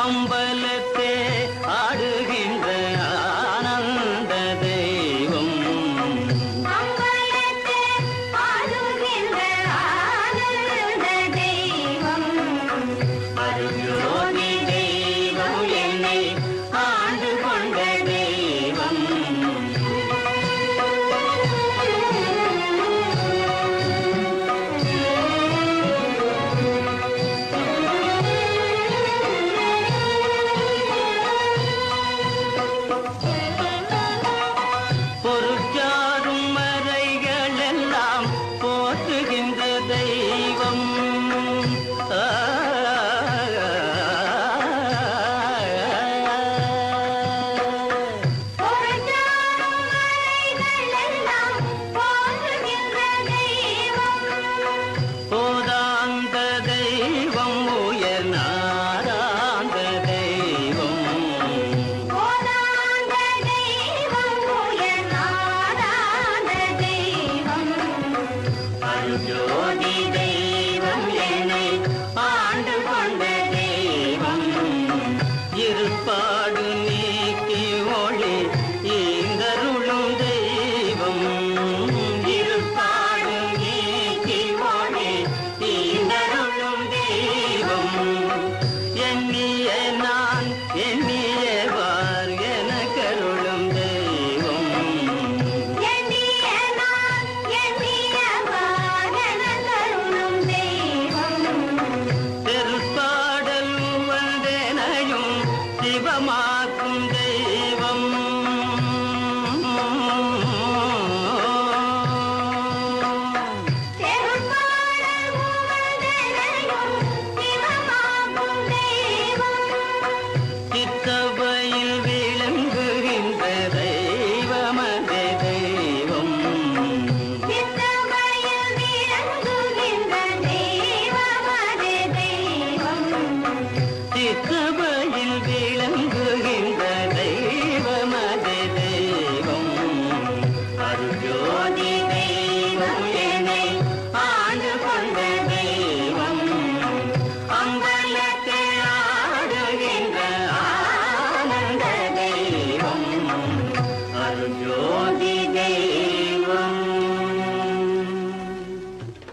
அம்பலத்தே ஆடுகின்ற ஆனந்த தெய்வம் அம்பலத்தே ஆடுகின்ற ஆனந்த தெய்வம் அருள்ஜோதி தெய்வம் என்னை ஆண்டு கொண்ட தெய்வம் பொருட்சாரும் மறைகள் எல்லாம் போற்றுகின்ற தெய்வம் பொருட்சாரும் மறைகள் எல்லாம் போற்றுகின்ற தெய்வம் போதாந்த தெய்வம் உயர் நாராந்த தெய்வம் போதாந்த தெய்வம் உயர்நாதாந்த தெய்வம் அருள்ஜோதி தெய்வம் என்னை ஆண்டு கொண்ட தெய்வம் இருப்பாடு நீக்கி ஒளி ஈந்தருளும் தெய்வம் இருப்பாடு நீக்கி ஒளி ஈந்தருளும் தெய்வம் எண்ணிய நான் எண்ணியவார் எனக்கருளும் தெய்வம் எண்ணிய நான் எண்ணியவார் எனக்கருளும் தெய்வம் பெருப்பாடல் வந்தேனையும் சிவமா